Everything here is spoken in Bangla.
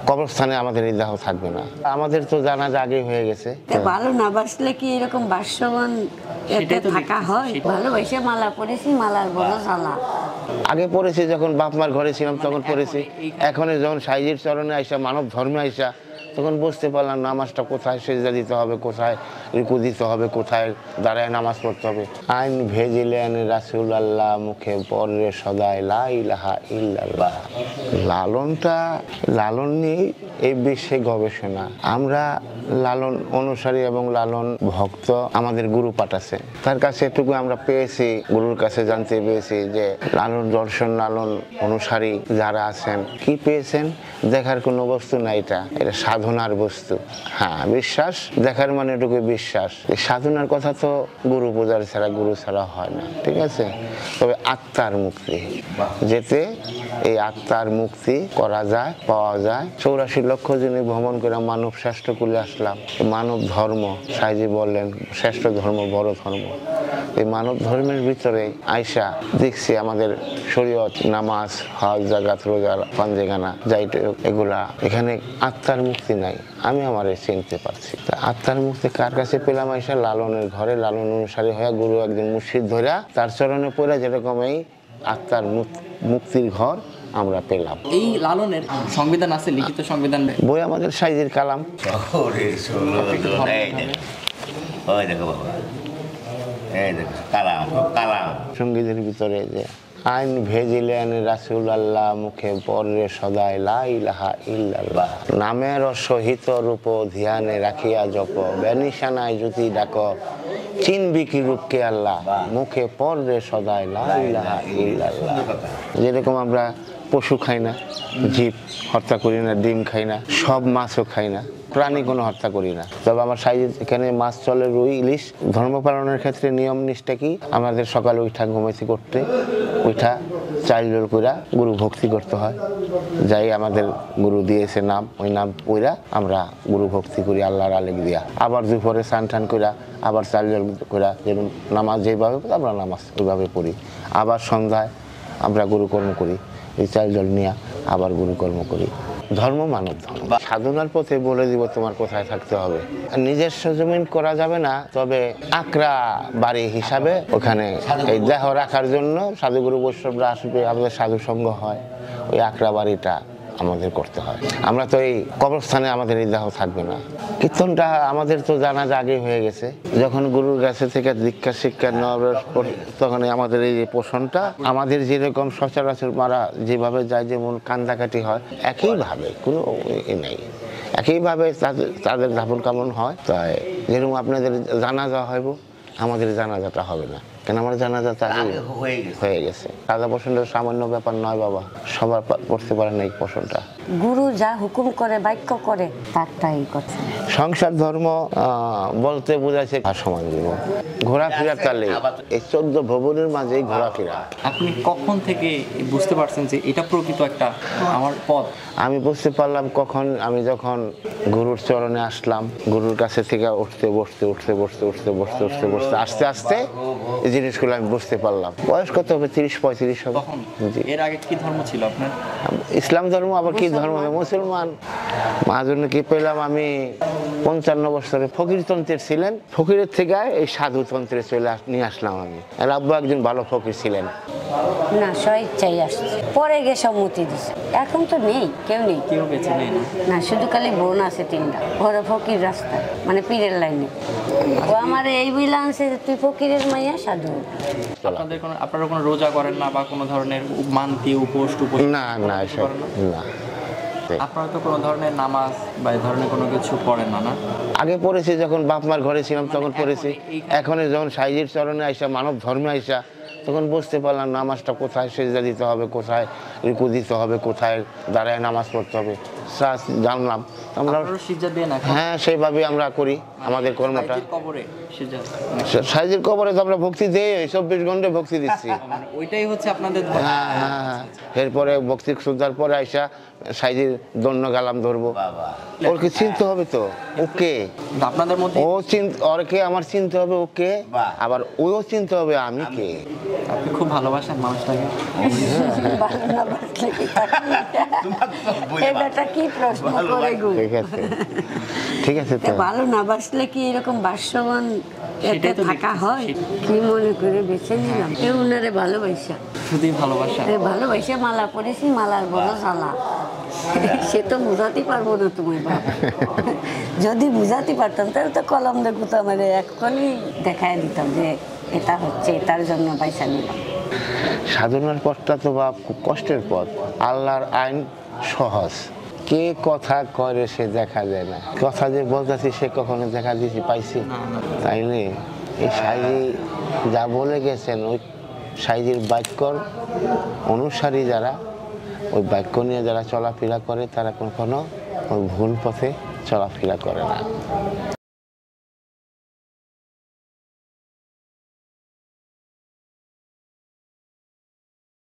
কবরস্থানে আমাদের এই দেহ থাকবে না। আমাদের তো জানাজা আগে হয়ে গেছে। ভালো না বাসলে কি এরকম বাসমান এতে থাকা হয়? ভালোবাসে মালা পরেছি, মালার বড় জ্বালা। আগে পড়েছি যখন বাপ মার ঘরে ছিলাম তখন পড়েছি, এখন যখন সাইজির চরণে আইসা, মানব ধর্মে আইসা, তখন বুঝতে পারলাম নামাজটা কোথায় সেজদা দিতে হবে, কোথায় রুকু দিতে হবে, কোথায় দাঁড়ায় নামাজ পড়তে হবে। আইন ভেজিলেন রাসূল আল্লাহ, মুখে পড়ে সদাই লা ইলাহা ইল্লাল্লাহ। লালন নিয়ে এই বিশ্বে গবেষণা। আমরা লালন অনুসারী এবং লালন ভক্ত, আমাদের গুরু পাঠাচ্ছে, তার কাছে এটুকু আমরা পেয়েছি, গুরুর কাছে জানতে পেরেছি যে লালন দর্শন, লালন অনুসারী যারা আছেন কি পেয়েছেন, দেখার কোনো বস্তু না, এটা সাধনার বস্তু। হ্যাঁ, বিশ্বাস দেখার মানে এটুকু বিশ্বাস। এই সাধনার কথা তো গুরু পূজার ছাড়া, গুরু ছাড়া হয় না, ঠিক আছে। তবে আত্মার মুক্তি, যেতে এই আত্মার মুক্তি করা যায়, পাওয়া যায়। 84 লক্ষ জনে ভ্রমণ করে মানব শ্রেষ্ঠ কুলে আসলাম। মানব ধর্ম, সাইজি বললেন শ্রেষ্ঠ ধর্ম, বড় ধর্ম। এই মানব ধর্মের ভিতরে আয়সা দেখছি আমাদের শরীয়ত, নামাজ, হজ, জাকাত, রোজা, পাঞ্জেগানা, যাইতে এগুলা, এখানে আত্মার মুক্তি নাই। আমি আমারে চিনতে পারছি। আত্মার মুক্তি কার কাছে পেলাম? আয়সা লালনের ঘরে, লালন অনুসারী হয়ে গুরু একজন মুর্শিদ ধরা তার চরণে পড়ে, যেরকম এই আত্মার মুক্তির ঘর আমরা পেলাম। এই লালনের সংবিধান আছে, লিখিত সংবিধান বই আমাদের সাইজের কালাম। সঙ্গীতের ভিতরে যে আইন ভেজিলেন রাসূল আল্লাহ, মুখে পড়ে সদাই লা ইলাহা ইল্লাল্লাহ। নামের সহিত রূপ ধ্যানে রাখিয়া জপ, বেনিশানায় যদি ডাক, চিনবি কি রূপকে আল্লাহ, মুখে পড়ে সদাই লা ইলাহা ইল্লাল্লাহ। যেরকম আমরা পশু খাই না, জীব হত্যা করি না, ডিম খাই না, সব মাছও খাই না, প্রাণী কোনো হত্যা করি না। তবে আমার সাইজে এখানে মাছ চলে, রুই, ইলিশ। ধর্ম পালনের ক্ষেত্রে নিয়ম নিষ্ঠা কি? আমাদের সকালে উঠা ঘুমাইতে করতে, উঠা চাল জল কইরা গুরু ভক্তি করতে হয়। যাই আমাদের গুরু দিয়েছে নাম, ওই নাম পইরা আমরা গুরু ভক্তি করি আল্লাহর আলেক দিয়া। আবার দুপুরে স্নান টান কইরা আবার চাল জল কইরা, যেরকম নামাজ যেভাবে আমরা নামাজ ওইভাবে পড়ি। আবার সন্ধ্যায় আমরা গুরুকর্ম করি, এই চাল জল নিয়ে আবার গুরুকর্ম করি। ধর্ম মানব ধর্ম। সাধনার পথে বলে দিব তোমার কোথায় থাকতে হবে। নিজস্ব জমিন করা যাবে না, তবে আকরা বাড়ি হিসাবে ওখানে এই দেহ রাখার জন্য সাধুগুরু বৈষ্ণবরা আসবে, আমাদের সাধু সঙ্গ হয়, ওই আকরা বাড়িটা আমাদের করতে হয়। আমরা তো এই কবরস্থানে আমাদের এই দেহ থাকবে না। কীর্তনটা আমাদের তো জানাজা আগে হয়ে গেছে। যখন গুরুর কাছে থেকে দীক্ষা শিক্ষা নেওয়ার পর, তখন আমাদের এই যে পোষণটা, আমাদের যেরকম সচরাচর মারা যেভাবে যায়, যেমন কান্দাকাটি হয়, একইভাবে কোনো নেই, একইভাবে তাদের দাফন কামন হয়। তাই যেরকম আপনাদের জানাজা হইব, আমাদের জানাজাটা হবে না। কেন? আমার জানাজাটা হয়ে গেছে। রাজা পোষণটা সামান্য ব্যাপার নয় বাবা, সবার পড়তে পারে না এই পোষণটা। গুরু যা হুকুম করে, বাক্য করে, তারটাই করছে। সংসার ধর্ম বলতে বোঝাচ্ছে সমাজ জীবন, ঘোরাফেরার তালে এই 14 ভবনের মাঝেই ঘোরাফেরা। আপনি কখন থেকে বুঝতে পারছেন যে এটা প্রকৃত একটা আমার পথ? আমি বুঝতে পারলাম কখন, আমি যখন গুরুর চরণে আসলাম, গুরুর কাছে থেকে উঠতে বসতে আস্তে আস্তে এই জিনিসগুলো আমি বুঝতে পারলাম। বয়স কত হবে? 30-35 হবে। এর আগে কি ধর্ম ছিল আপনার? ইসলাম ধর্ম। আবার কি ধর্ম? মুসলমান। মাঝখানে কি পেলাম আমি 55 বছরে ফকিরতন্ত্রের ছিলেন, ফকিরের থেকে এই সাধুতন্ত্রে নিয়ে আসলাম আমি। আর আব্বা একজন ভালো ফকির ছিলেন না, স্বইচ্ছাই আসছে, পরে গিয়ে সম্মতি দিছে। এখন তো নেই, কেউ নেই, কেউ বেঁচে নেই না, শুধু খালি বোন আছে 3টা, ঘরে ফকির রাস্তা, মানে পীরের লাইনে। ও আমার এই বইলা আনছে যে তুই ফকিরের মাইয়া সাধু। আপনারা কোনো রোজা করেন না বা কোনো ধরনের মানতি উপোস? না না, এসব না। আপনারা তো কোনো ধরনের নামাজ বা এই ধরনের কোনো কিছু পড়েন না? না, আগে পড়েছি যখন বাপ মার ঘরে ছিলাম তখন পড়েছি। এখন যখন সাইজির চরণে আইসা, মানব ধর্মে আইসা, তখন বুঝতে পারলাম নামাজটা কোথায় সেজদা দিতে হবে, কোথায় রুকু দিতে হবে, কোথায় দাঁড়ায় নামাজ পড়তে হবে, জানলাম আমরা। হ্যাঁ, সেইভাবে আমরা করি আমাদের কর্মটা। সাইজির কবরে তো আমরা ভক্তি দিই, 24 ঘন্টা ভক্তি দিচ্ছি। ওইটাই হচ্ছে আপনাদের? হ্যাঁ হ্যাঁ হ্যাঁ। এরপরে ভক্তি শ্রদ্ধার পরে আইসা সাইজের দন্য গালাম ধরবো ওর কি চিনতে হবে তো ওকে কিন্তু আপনাদের মধ্যে ও ওরকে আমার চিনতে হবে ওকে আবার ওও চিনতে হবে আমি কে আপনি খুব ভালোবাসেন মানুষটাকে। ভালো না বাসলে কি থাকে? এটা কি প্রশ্ন করে গো? ঠিক আছে তো ভালো না বাসলে কি এরকম বাসবান এতে সেটাই তো থাকা দেখতেছি, হয়? কি মনে করে বেছে নিলাম এ উনারে ভালোবাসা শুধুই ভালোবাসা। ভালোবাসা মালা পরেছি, মালার বড় জ্বালা। সে তো বুঝাতে পারবো না তোমার বাপ। যদি বুঝাতে পারতাম তাহলে তো কলম দেখো তো আমার এক্ষুনি দেখায় দিতাম যে এটা হচ্ছে, এটার জন্য পয়সা নিলাম। সাধনার পথটা তো বাপ খুব কষ্টের পথ। আল্লাহর আইন সহজ, কে কথা করে সে দেখা যায় না। কথা যে বলতেছি সে কখনো দেখা দিয়েছি পাইছি? তাইলে এই সাইজি যা বলে গেছেন ওই সাইজির বাক্যর অনুসারী যারা, ওই বাক্য নিয়ে যারা চলাফেরা করে তারা কখনো ওই ভুল পথে চলাফেরা করে না।